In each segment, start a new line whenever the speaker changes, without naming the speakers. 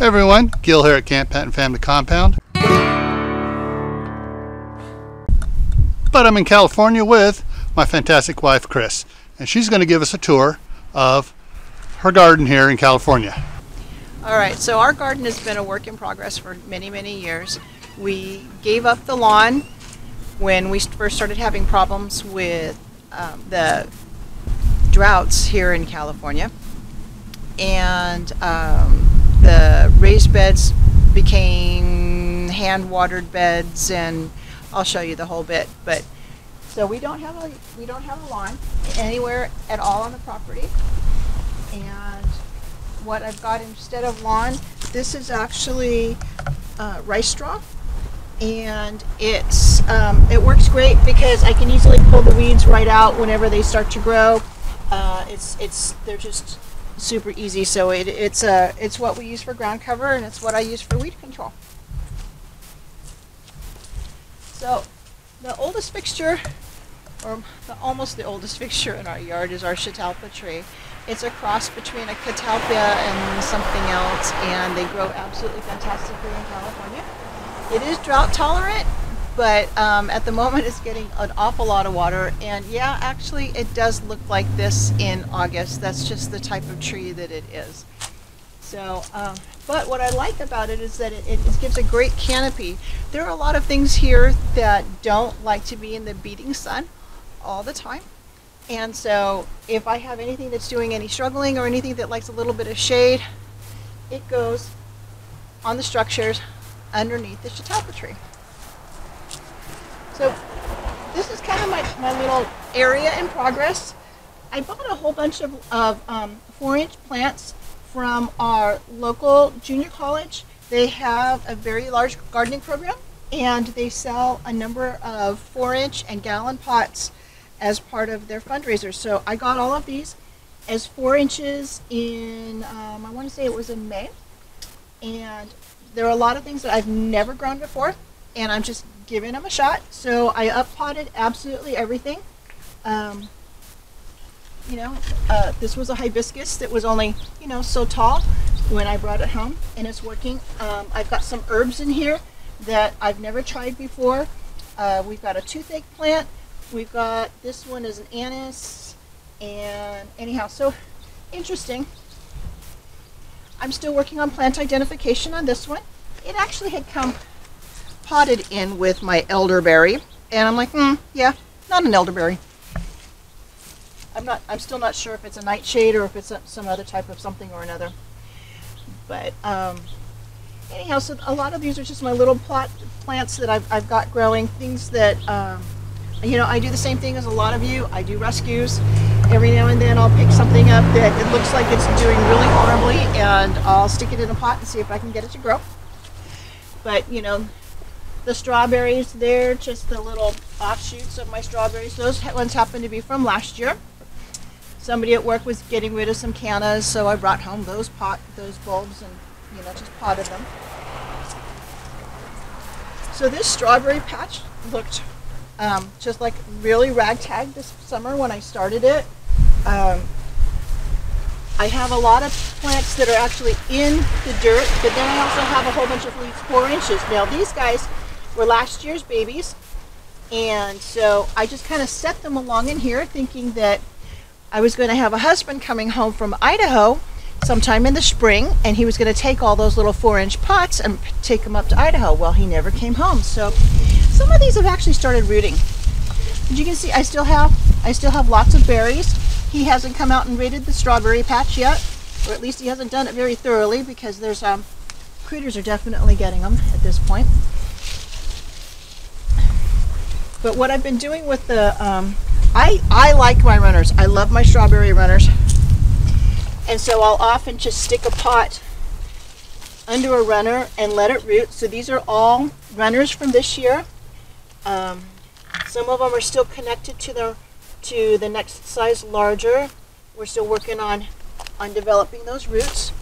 Hey everyone, Gil here at Camppatton Family Compound. But I'm in California with my fantastic wife, Cris, and she's going to give us a tour of her garden here in California.
All right, so our garden has been a work in progress for many, many years. We gave up the lawn when we first started having problems with the droughts here in California, and the raised beds became hand-watered beds, and I'll show you the whole bit. But so we don't have a lawn anywhere at all on the property. And what I've got instead of lawn, this is actually rice straw, and it works great because I can easily pull the weeds right out whenever they start to grow. They're just super easy. So it's what we use for ground cover, and it's what I use for weed control. So the oldest fixture, or almost the oldest fixture in our yard, is our catalpa tree. It's a cross between a catalpa and something else, and they grow absolutely fantastically in California. It is drought tolerant, but at the moment it's getting an awful lot of water, and yeah, actually it does look like this in August. That's just the type of tree that it is. So, but what I like about it is that it gives a great canopy. There are a lot of things here that don't like to be in the beating sun all the time. And so if I have anything that's doing any struggling or anything that likes a little bit of shade, it goes on the structures underneath the catalpa tree. So this is kind of my little area in progress. I bought a whole bunch of 4-inch plants from our local junior college. They have a very large gardening program, and they sell a number of 4-inch and gallon pots as part of their fundraisers. So I got all of these as 4 inches in, I want to say it was in May. And there are a lot of things that I've never grown before, and I'm just giving them a shot. So I up-potted absolutely everything. This was a hibiscus that was only, so tall when I brought it home, and it's working. I've got some herbs in here that I've never tried before. We've got a toothache plant. We've got, this one is an anise, and anyhow, so interesting. I'm still working on plant identification on this one. It actually had come potted in with my elderberry, and I'm like, yeah, not an elderberry. I'm still not sure if it's a nightshade or if it's some other type of something or another. But anyhow, so a lot of these are just my little plants that I've got growing, things that I do the same thing as a lot of you. I do rescues. Every now and then I'll pick something up that it looks like it's doing really horribly, and I'll stick it in a pot and see if I can get it to grow. But the strawberries, they're just the little offshoots of my strawberries. Those ones happen to be from last year. Somebody at work was getting rid of some cannas, so I brought home those bulbs and just potted them. So this strawberry patch looked just like really ragtag this summer when I started it. I have a lot of plants that are actually in the dirt, but then I also have a whole bunch of leaves 4 inches. Now these guys were last year's babies, and so I just kind of set them along in here thinking that I was going to have a husband coming home from Idaho sometime in the spring, and he was going to take all those little 4-inch pots and take them up to Idaho. Well, he never came home, so some of these have actually started rooting. As you can see, I still have lots of berries. He hasn't come out and raided the strawberry patch yet, or at least he hasn't done it very thoroughly, because there's critters are definitely getting them at this point. But what I've been doing with the I like my runners. I love my strawberry runners, and so I'll often just stick a pot under a runner and let it root. So these are all runners from this year. Some of them are still connected to the next size larger. We're still working on developing those roots.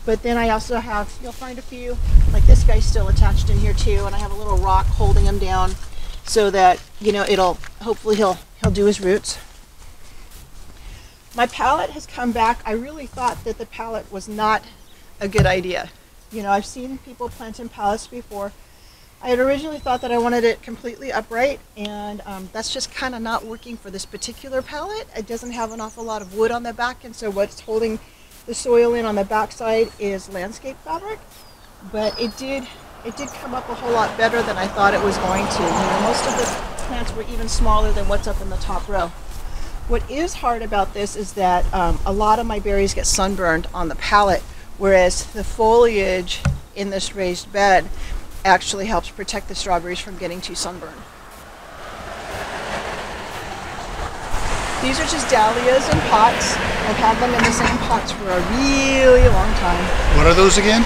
But then I also have, you'll find a few, like this guy's still attached in here too, and I have a little rock holding him down so that, hopefully he'll do his roots. My palette has come back. I really thought that the palette was not a good idea. You know, I've seen people plant in pallets before. I had originally thought that I wanted it completely upright, and that's just kind of not working for this particular pallet. It doesn't have an awful lot of wood on the back, and so what's holding the soil in on the back side is landscape fabric. But it did come up a whole lot better than I thought it was going to. You know, most of the plants were even smaller than what's up in the top row. What is hard about this is that a lot of my berries get sunburned on the pallet, whereas the foliage in this raised bed actually helps protect the strawberries from getting too sunburned. These are just dahlias in pots. I've had them in the same pots for a really long time.
What are those again?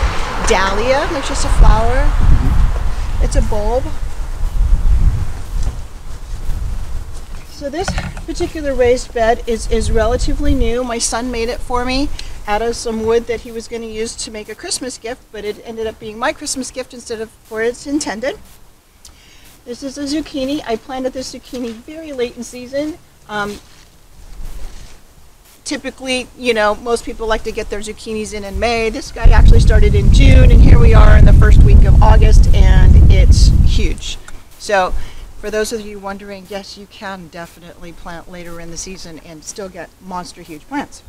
Dahlia, it's just a flower. It's a bulb. So this particular raised bed is relatively new. My son made it for me out of some wood that he was going to use to make a Christmas gift, but it ended up being my Christmas gift instead of for its intended. This is a zucchini. I planted this zucchini very late in season. Typically, you know, most people like to get their zucchinis in May. This guy actually started in June, and here we are in the first week of August, and it's huge. So for those of you wondering, yes, you can definitely plant later in the season and still get monster huge plants.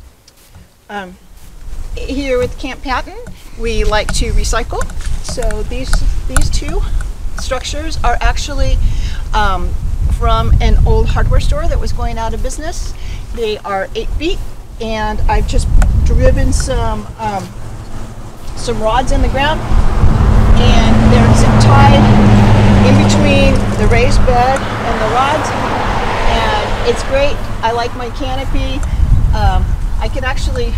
Here with Camppatton, we like to recycle. So these two structures are actually from an old hardware store that was going out of business. They are 8 feet, and I've just driven some rods in the ground, and they're zip tied in between the raised bed and the rods, and it's great. I like my canopy. I can actually,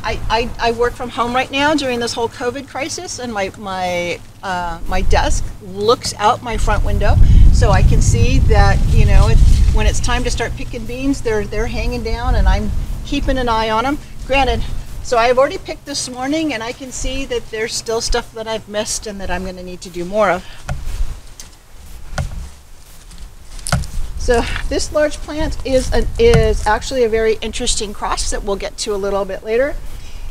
I work from home right now during this whole COVID crisis, and my desk looks out my front window, so I can see that, you know, when it's time to start picking beans, they're hanging down, and I'm keeping an eye on them. Granted, so I've already picked this morning, and I can see that there's still stuff that I've missed and that I'm going to need to do more of. So this large plant is actually a very interesting cross that we'll get to a little bit later.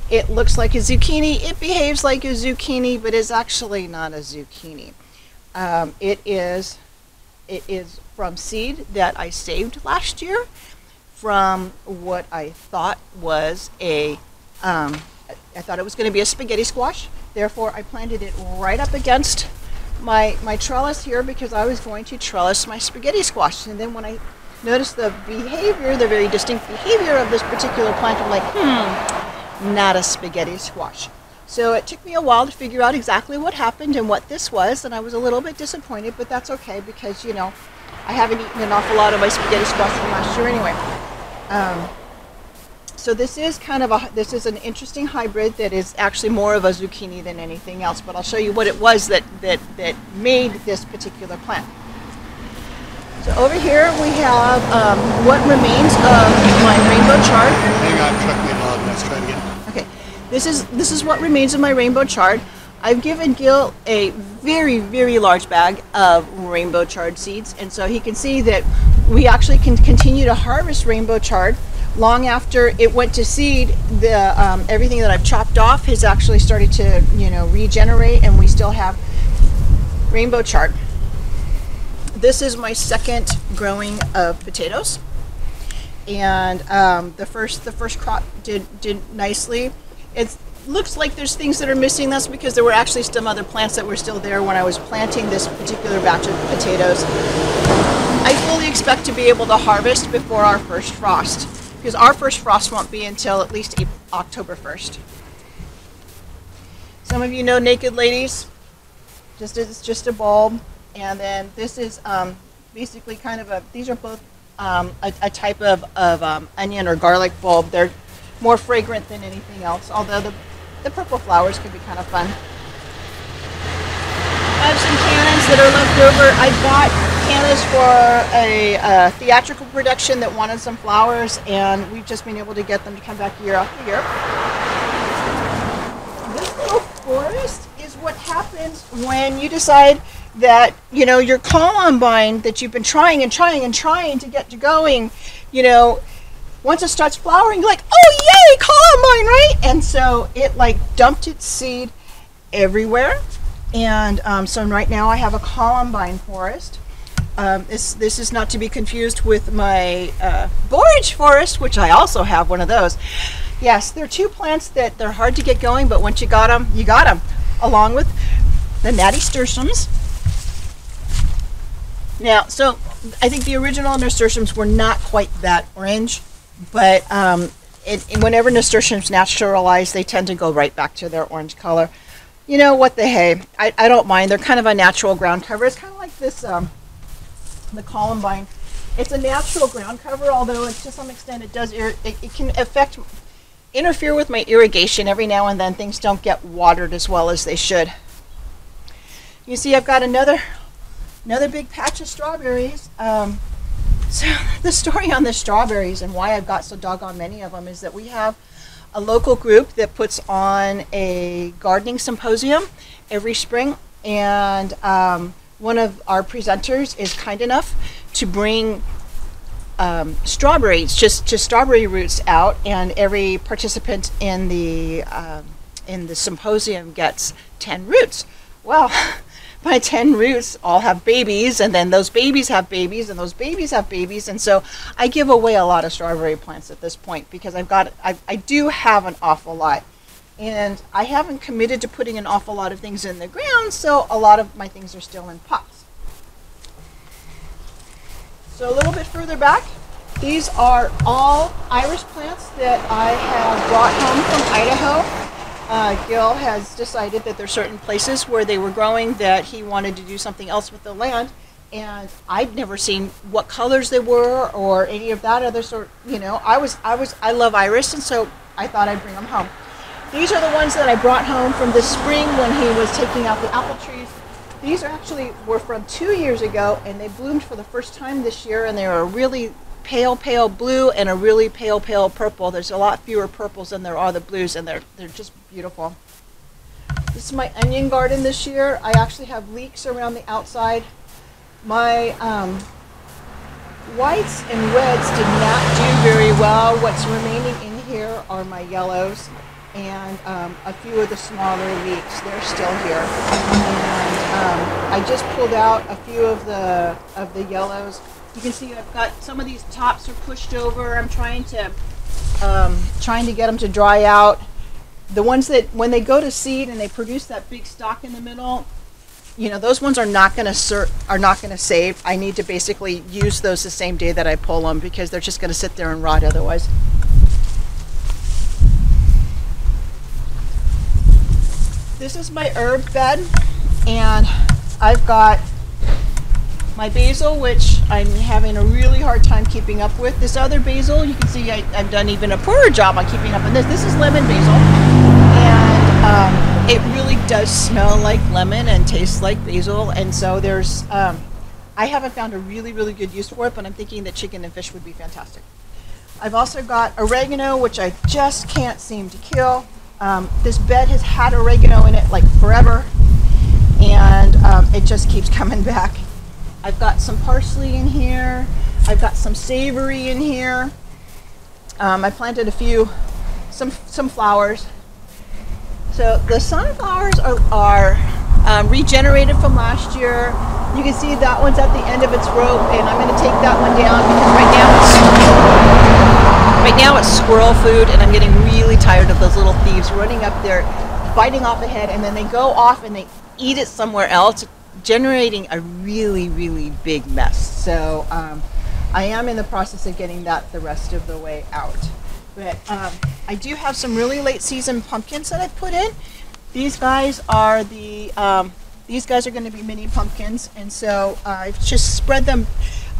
It looks like a zucchini. It behaves like a zucchini, but is actually not a zucchini. It is from seed that I saved last year from what I thought was I thought it was going to be a spaghetti squash. Therefore, I planted it right up against my trellis here because I was going to trellis my spaghetti squash. And then when I noticed the behavior, the very distinct behavior of this particular plant, I'm like, not a spaghetti squash. So it took me a while to figure out exactly what happened and what this was, and I was a little bit disappointed, but that's okay because, you know, I haven't eaten an awful lot of my spaghetti squash from last year anyway. So this is this is an interesting hybrid that is actually more of a zucchini than anything else, but I'll show you what it was that made this particular plant. So over here we have what remains of my rainbow chard.
Hang on, truck me log. Let's try it again.
Okay, this is what remains of my rainbow chard. I've given Gil a very, very large bag of rainbow chard seeds, and so he can see that we actually can continue to harvest rainbow chard long after it went to seed. The everything that I've chopped off has actually started to, you know, regenerate, and we still have rainbow chard. This is my second growing of potatoes, and the first crop did nicely. It looks like there's things that are missing. That's because there were actually some other plants that were still there when I was planting this particular batch of potatoes. I fully expect to be able to harvest before our first frost, because our first frost won't be until at least October 1st. Some of you know Naked Ladies. It's just a bulb. And then this is basically kind of these are both a type of onion or garlic bulb. They're more fragrant than anything else, although the purple flowers can be kind of fun. I have some cannons that are left over. I bought cannons for a theatrical production that wanted some flowers, and we've just been able to get them to come back year after year. This little forest is what happens when you decide that, you know, your columbine that you've been trying to get to going, you know, once it starts flowering, you're like, oh yay, columbine, right? And so it like dumped its seed everywhere. And so right now I have a columbine forest. This is not to be confused with my borage forest, which I also have one of those. Yes, they're two plants that they're hard to get going, but once you got them, along with the natty nasturtiums. Now, so I think the original nasturtiums were not quite that orange, but whenever nasturtiums naturalize, they tend to go right back to their orange color. You know what the hey, I don't mind. They're kind of a natural ground cover. It's kind of like this, the columbine. It's a natural ground cover, although to some extent it does, it can interfere with my irrigation. Every now and then things don't get watered as well as they should. You see I've got another big patch of strawberries. So the story on the strawberries and why I've got so doggone many of them is that we have a local group that puts on a gardening symposium every spring, and one of our presenters is kind enough to bring strawberries, just strawberry roots out, and every participant in the symposium gets 10 roots. Well, my 10 roots all have babies, and then those babies have babies, and those babies have babies, and so I give away a lot of strawberry plants at this point because I do have an awful lot, and I haven't committed to putting an awful lot of things in the ground, so a lot of my things are still in pots. So a little bit further back, these are all iris plants that I have brought home from Idaho. Gil has decided that there's certain places where they were growing that he wanted to do something else with the land, and I'd never seen what colors they were or any of that other sort. You know, I love iris, and so I thought I'd bring them home. These are the ones that I brought home from this spring when he was taking out the apple trees. These were from 2 years ago, and they bloomed for the first time this year, and they were a really pale blue and a really pale purple. There's a lot fewer purples than there are the blues, and they're just beautiful. This is my onion garden this year. I actually have leeks around the outside. My whites and reds did not do very well. What's remaining in here are my yellows and a few of the smaller leeks. They're still here. And I just pulled out a few of the yellows. You can see I've got some of these tops are pushed over. I'm trying to get them to dry out. The ones that when they go to seed and they produce that big stalk in the middle, you know, those ones are not going to save. I need to basically use those the same day that I pull them because they're just going to sit there and rot otherwise. This is my herb bed, and I've got my basil, which I'm having a really hard time keeping up with. This other basil, you can see I've done even a poorer job on keeping up with this. This is lemon basil, and it really does smell like lemon and tastes like basil. And so there's, I haven't found a really good use for it, but I'm thinking that chicken and fish would be fantastic. I've also got oregano, which I just can't seem to kill. This bed has had oregano in it like forever, and it just keeps coming back. I've got some parsley in here. I've got some savory in here. I planted some flowers. So the sunflowers are regenerated from last year. You can see that one's at the end of its rope, and I'm going to take that one down because right now it's squirrel food, and I'm getting really tired of those little thieves running up there, biting off the head, and then they go off and they eat it somewhere else, generating a really big mess. So I am in the process of getting that the rest of the way out. But I do have some really late season pumpkins that I've put in. These guys are going to be mini pumpkins, and so I've just spread them.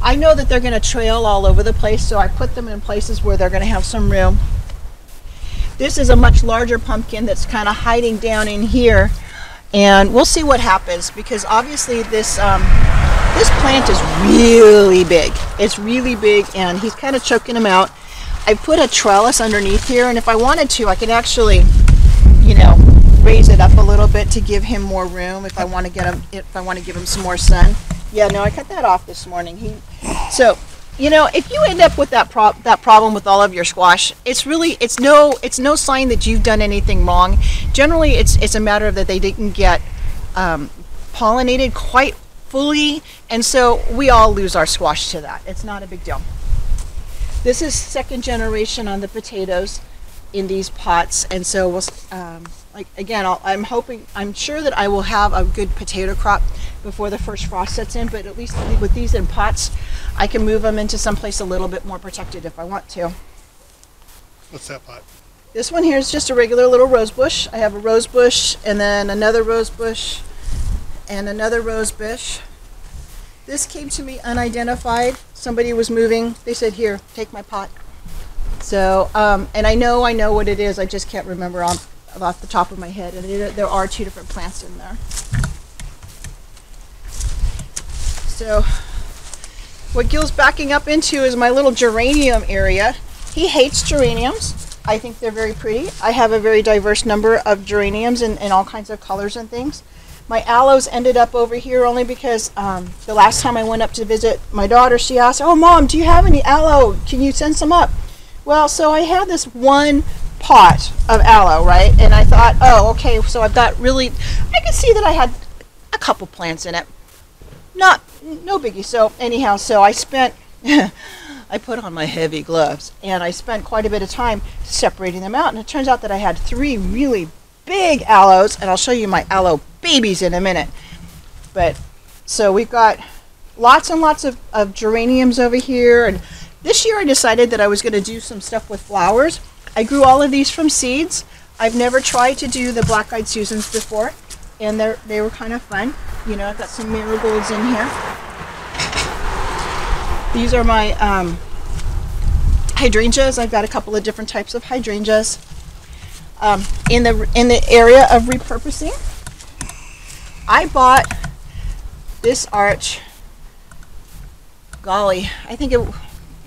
I know that they're going to trail all over the place, so I put them in places where they're going to have some room. This is a much larger pumpkin that's kind of hiding down in here. And we'll see what happens, because obviously this plant is really big. It's really big, and he's kind of choking him out. I put a trellis underneath here, and if I wanted to, I could actually, you know, raise it up a little bit to give him more room if I want to give him some more sun. Yeah, no, I cut that off this morning. So You know, if you end up with that problem with all of your squash, it's no sign that you've done anything wrong. Generally, it's a matter of that they didn't get pollinated quite fully, and so we all lose our squash to that. It's not a big deal. This is second generation on the potatoes in these pots, and so we'll, like again, I'm sure that I will have a good potato crop before the first frost sets in, but at least with these in pots, I can move them into someplace a little bit more protected if I want to.
What's that pot?
This one here is just a regular little rose bush. I have a rose bush and then another rose bush and another rose bush. This came to me unidentified. Somebody was moving. They said, "Here, take my pot." So, and I know what it is. I just can't remember off the top of my head. And there are two different plants in there. So, what Gil's backing up into is my little geranium area. He hates geraniums. I think they're very pretty. I have a very diverse number of geraniums in all kinds of colors and things. My aloes ended up over here only because the last time I went up to visit my daughter, she asked, "Oh, Mom, do you have any aloe? Can you send some up?" Well, so I had this one pot of aloe, right? And I thought, oh, okay, so I've got I could see that I had a couple plants in it. No biggie. So anyhow, so I spent, I put on my heavy gloves, and I spent quite a bit of time separating them out. And it turns out that I had 3 really big aloes, and I'll show you my aloe babies in a minute. But so we've got lots and lots of geraniums over here. And this year I decided that I was going to do some stuff with flowers. I grew all of these from seeds. I've never tried to do the black-eyed Susans before, and they were kind of fun. You know, I've got some marigolds in here. These are my hydrangeas. I've got a couple of different types of hydrangeas. In the area of repurposing, I bought this arch. Golly, I think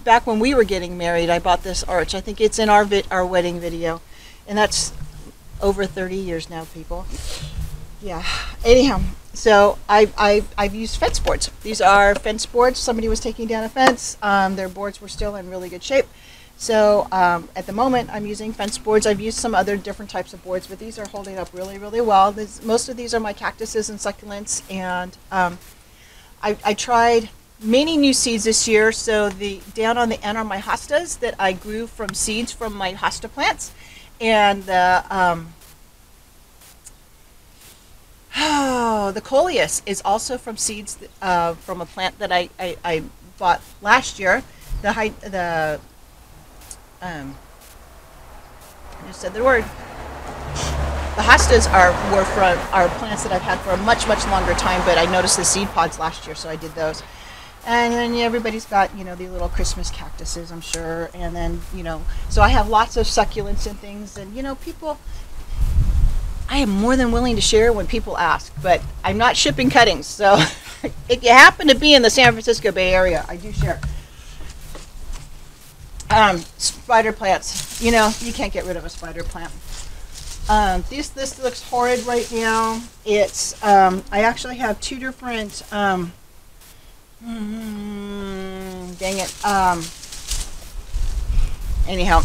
back when we were getting married, I bought this arch. I think it's in our wedding video, and that's over 30 years now, people. Yeah. Anyhow, so I've used fence boards. These are fence boards. Somebody was taking down a fence. Their boards were still in really good shape. So at the moment, I'm using fence boards. I've used some other different types of boards, but these are holding up really, really well. Most of these are my cactuses and succulents, and I tried many new seeds this year. So down on the end are my hostas that I grew from seeds from my hosta plants, and the coleus is also from seeds from a plant that I bought last year. I just said the word. The hostas are plants that I've had for a much longer time, but I noticed the seed pods last year, so I did those. And then everybody's got, the little Christmas cactuses, I'm sure. And then, so I have lots of succulents and things. And, people, I am more than willing to share when people ask, but I'm not shipping cuttings. So if you happen to be in the San Francisco Bay Area, I do share. Spider plants, you can't get rid of a spider plant. This looks horrid right now. It's, I actually have 2 different, dang it. Anyhow,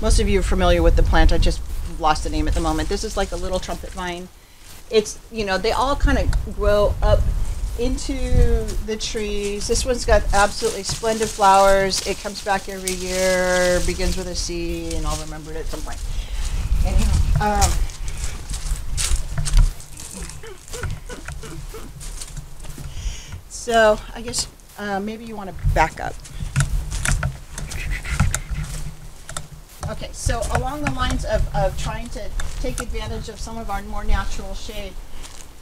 most of you are familiar with the plant. I just lost the name at the moment. This is like a little trumpet vine. It's, they all kind of grow up into the trees. This one's got absolutely splendid flowers. It comes back every year, begins with a C, and I'll remember it at some point. Anyhow, so I guess maybe you want to back up. Okay, so along the lines of trying to take advantage of some of our more natural shade,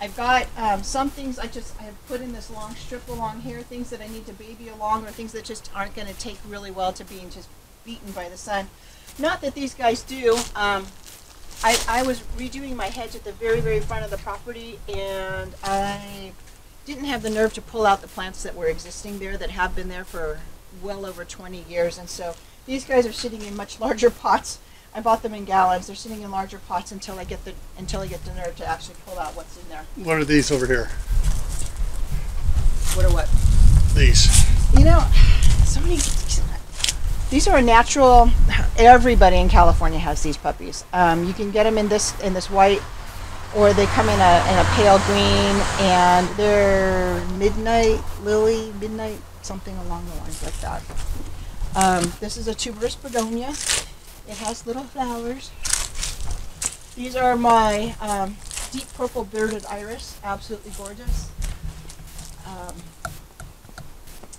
I've got some things I have put in this long strip along here, things that I need to baby along, or things that just aren't going to take really well to being just beaten by the sun. Not that these guys do. I was redoing my hedge at the very, very front of the property, and I didn't have the nerve to pull out the plants that were existing there that have been there for well over 20 years, and so these guys are sitting in much larger pots. I bought them in gallons. They're sitting in larger pots until I get the nerve to actually pull out what's in there.
What are these over here?
What are what?
These.
so many. These are a natural. Everybody in California has these puppies. You can get them in this white, or they come in a pale green, and they're midnight something along the lines like that. This is a tuberous begonia. It has little flowers. These are my deep purple bearded iris, absolutely gorgeous.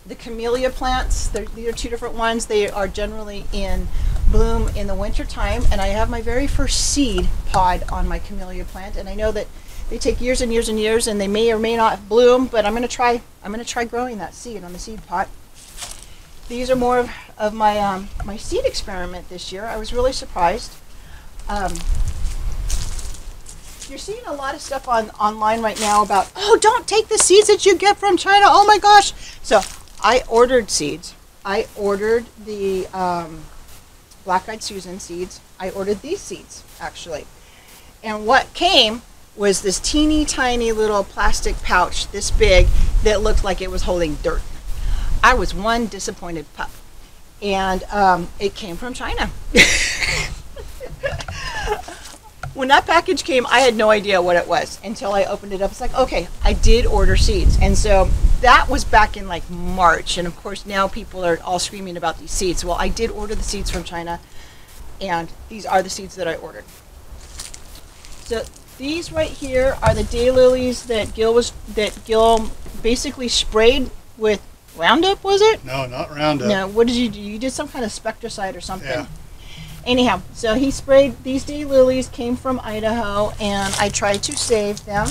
The camellia plants, these are two different ones. They are generally in bloom in the winter time, and I have my very first seed pod on my camellia plant, and I know that they take years and years and years, and they may or may not bloom, but I'm going to try growing that seed on the seed pot. These are more of my my seed experiment this year. I was really surprised. You're seeing a lot of stuff online right now about, oh, don't take the seeds that you get from China. Oh my gosh. So I ordered seeds. I ordered the Black-Eyed Susan seeds. I ordered these seeds, actually. And what came was this teeny tiny little plastic pouch this big that looked like it was holding dirt. I was one disappointed pup. And it came from China. When that package came, I had no idea what it was until I opened it up. It's like, okay, I did order seeds. And so that was back in like March. And of course now people are all screaming about these seeds. Well, I did order the seeds from China, and these are the seeds that I ordered. So these right here are the daylilies that Gil basically sprayed with Roundup, was it?
No, not Roundup.
No, what did you do? You did some kind of spectricide or something.
Yeah.
Anyhow, so he sprayed, these daylilies came from Idaho, and I tried to save them.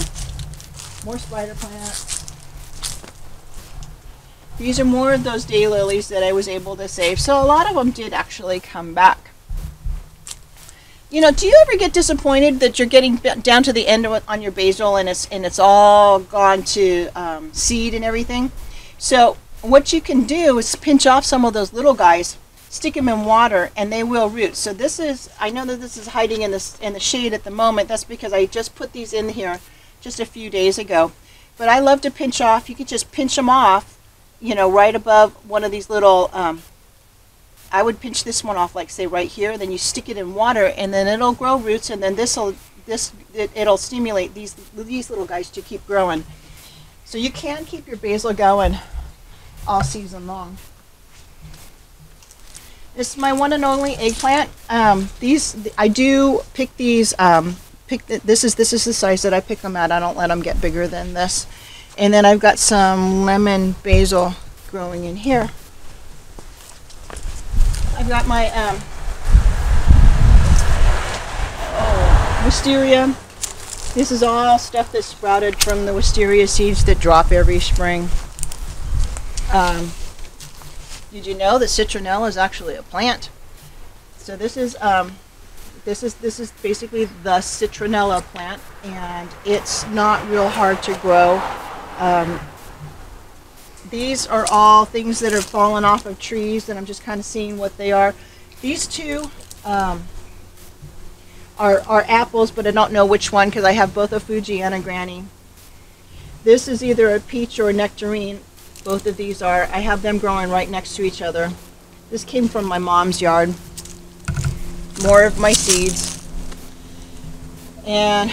More spider plants. These are more of those daylilies that I was able to save. So a lot of them did actually come back. You know, do you ever get disappointed that you're getting down to the end on your basil and it's all gone to seed and everything? So what you can do is pinch off some of those little guys, stick them in water, and they will root. So this is, I know that this is hiding in the shade at the moment. That's because I just put these in here just a few days ago. But I love to pinch off. You could just pinch them off, you know, right above one of these little, I would pinch this one off, like say right here, then you stick it in water, and then it'll grow roots, and then it'll stimulate these little guys to keep growing. So you can keep your basil going all season long. This is my one and only eggplant. I do pick these. This is the size that I pick them at. I don't let them get bigger than this. And then I've got some lemon basil growing in here. I've got my wisteria. This is all stuff that's sprouted from the wisteria seeds that drop every spring. Did you know that citronella is actually a plant? So this is basically the citronella plant, and it's not real hard to grow. These are all things that are fallen off of trees, and I'm just kind of seeing what they are. These two are apples, but I don't know which one because I have both a Fuji and a Granny. This is either a peach or a nectarine. Both of these are. I have them growing right next to each other. This came from my mom's yard. More of my seeds. And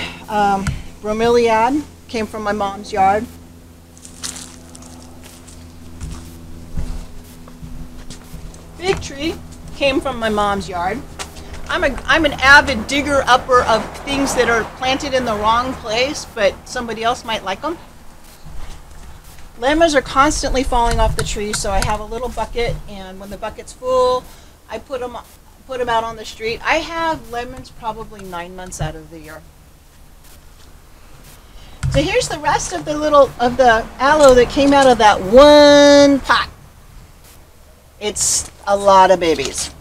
bromeliad came from my mom's yard. Big tree came from my mom's yard. I'm an avid digger-upper of things that are planted in the wrong place, but somebody else might like them. Lemons are constantly falling off the tree, so I have a little bucket, and when the bucket's full, I put them out on the street. I have lemons probably 9 months out of the year. So here's the rest of the aloe that came out of that one pot. It's a lot of babies.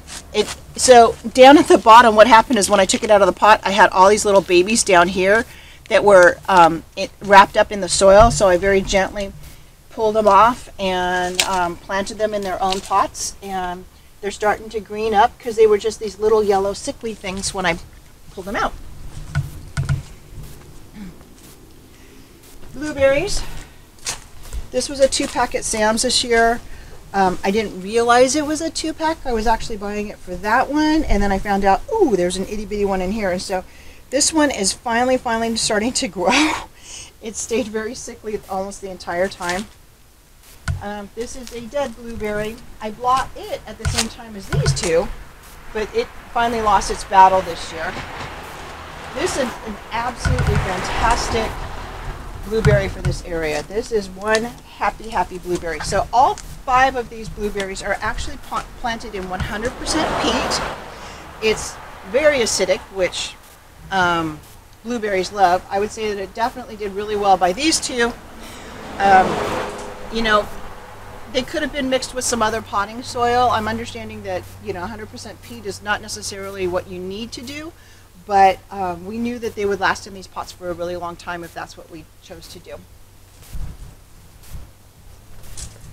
So down at the bottom, what happened is when I took it out of the pot, I had all these little babies down here that were wrapped up in the soil, so I very gently pulled them off and planted them in their own pots, and they're starting to green up because they were just these little yellow sickly things when I pulled them out. Blueberries. This was a 2-pack at Sam's this year. I didn't realize it was a 2-pack. I was actually buying it for that one, and then I found out, ooh, there's an itty bitty one in here. And so this one is finally starting to grow. It stayed very sickly almost the entire time. This is a dead blueberry. I bought it at the same time as these two, but it finally lost its battle this year. This is an absolutely fantastic blueberry for this area. This is one happy blueberry. So all 5 of these blueberries are actually planted in 100% peat. It's very acidic, which blueberries love. I would say that it definitely did really well by these two. You know, they could have been mixed with some other potting soil. I'm understanding that, you know, 100% peat is not necessarily what you need to do, but we knew that they would last in these pots for a really long time if that's what we chose to do.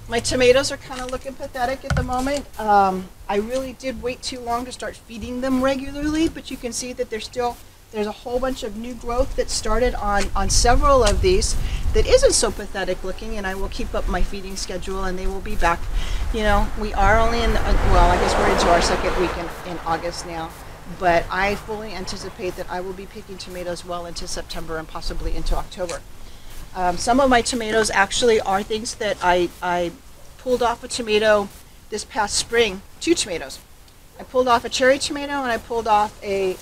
My tomatoes are kind of looking pathetic at the moment. I really did wait too long to start feeding them regularly, but you can see that there's a whole bunch of new growth that started on several of these that isn't so pathetic looking, and I will keep up my feeding schedule and they will be back. You know, we are only in, well, I guess we're into our second week in August now, but I fully anticipate that I will be picking tomatoes well into September and possibly into October. Some of my tomatoes actually are things that I pulled off a tomato this past spring, 2 tomatoes. I pulled off a cherry tomato and I pulled off a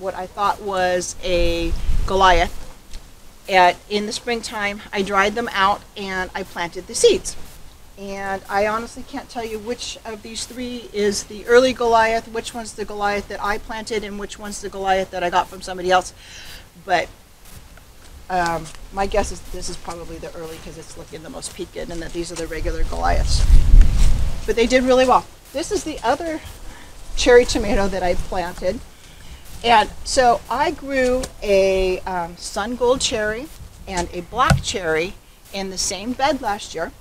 what I thought was a Goliath. In the springtime, I dried them out and I planted the seeds. And I honestly can't tell you which of these 3 is the early Goliath, which one's the Goliath that I planted, and which one's the Goliath that I got from somebody else. But my guess is this is probably the early because it's looking the most peaked, and that these are the regular Goliaths. But they did really well. This is the other cherry tomato that I planted. And so I grew a sun gold cherry and a black cherry in the same bed last year,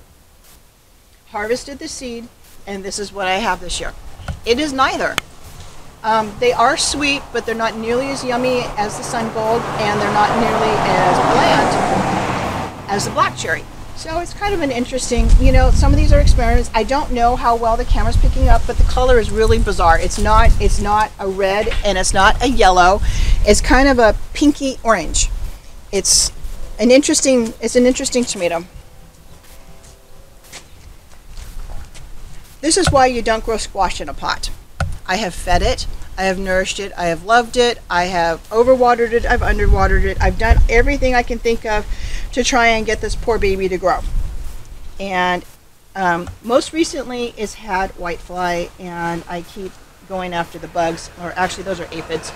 harvested the seed, and this is what I have this year. It is neither. They are sweet, but they're not nearly as yummy as the sun gold, and they're not nearly as bland as the black cherry. So it's kind of an interesting, you know, some of these are experiments. I don't know how well the camera's picking up, but the color is really bizarre. It's not a red and it's not a yellow. It's kind of a pinky orange. It's an interesting tomato. This is why you don't grow squash in a pot. I have fed it, I have nourished it, I have loved it, I have overwatered it, I've underwatered it, I've done everything I can think of to try and get this poor baby to grow. And most recently it's had whitefly, and I keep going after the bugs, or actually those are aphids.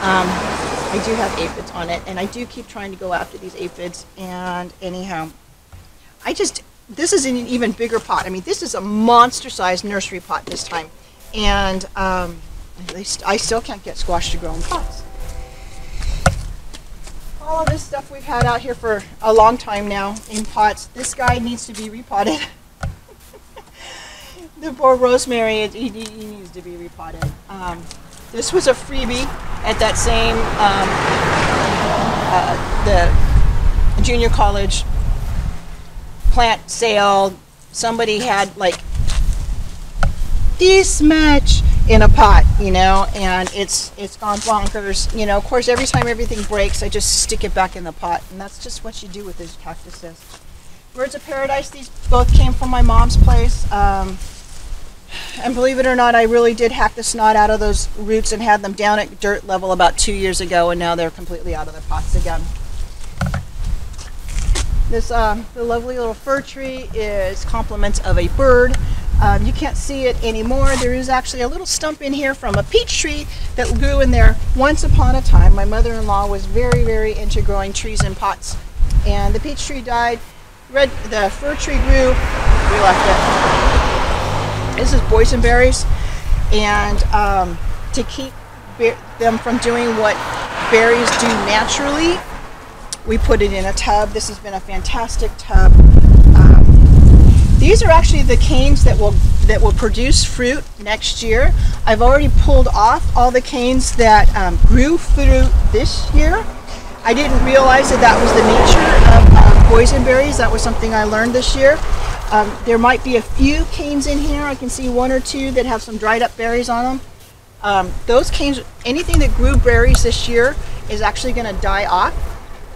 I do have aphids on it, and I do keep trying to go after these aphids, and anyhow, this is in an even bigger pot. I mean, this is a monster-sized nursery pot this time. And I still can't get squash to grow in pots. All of this stuff we've had out here for a long time now in pots. This guy needs to be repotted. The poor rosemary, he needs to be repotted. This was a freebie at that same the junior college plant sale. Somebody had like this much in a pot, you know, and it's gone bonkers. You know, of course, every time everything breaks, I just stick it back in the pot, and that's just what you do with these cactuses. Birds of Paradise, these both came from my mom's place, and believe it or not, I really did hack the snot out of those roots and had them down at dirt level about 2 years ago, and now they're completely out of their pots again. This the lovely little fir tree is compliments of a bird. You can't see it anymore. There is actually a little stump in here from a peach tree that grew in there once upon a time. My mother-in-law was very, very into growing trees in pots, and the peach tree died. The fir tree grew. We left it. This is boysenberries, and to keep them from doing what berries do naturally, we put it in a tub. This has been a fantastic tub. These are actually the canes that will produce fruit next year. I've already pulled off all the canes that grew fruit this year. I didn't realize that was the nature of boysenberries. That was something I learned this year. There might be a few canes in here. I can see one or two that have some dried up berries on them. Those canes, anything that grew berries this year is actually going to die off,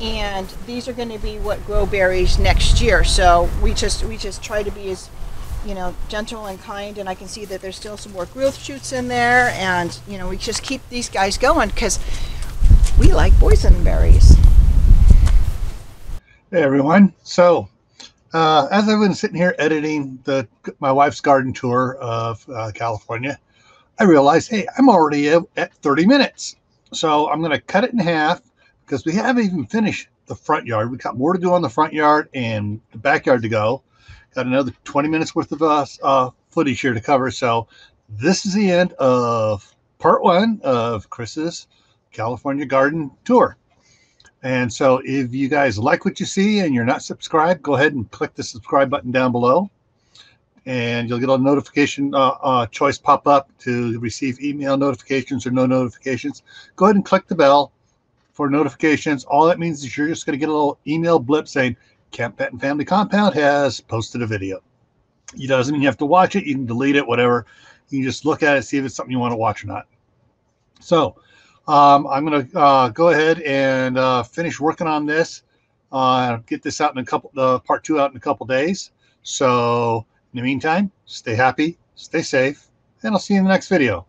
and these are going to be what grow berries next year. So we just try to be as, you know, gentle and kind, and I can see that there's still some more growth shoots in there, and you know, we just keep these guys going because we like boysenberries.
Hey everyone. So as I've been sitting here editing my wife's garden tour of California, I realized, hey, I'm already at 30 minutes. So I'm going to cut it in half because we haven't even finished the front yard. We've got more to do on the front yard and the backyard to go. Got another 20 minutes worth of footage here to cover. So this is the end of part 1 of Chris's California garden tour. And so if you guys like what you see and you're not subscribed, go ahead and click the subscribe button down below. And you'll get a notification choice pop up to receive email notifications or no notifications. Go ahead and click the bell for notifications. All that means is you're just going to get a little email blip saying, Camppatton Family Compound has posted a video. It doesn't mean you have to watch it. You can delete it, whatever. You can just look at it, see if it's something you want to watch or not. So I'm going to go ahead and finish working on this. Get this out in part 2 out in a couple days. So in the meantime, stay happy, stay safe, and I'll see you in the next video.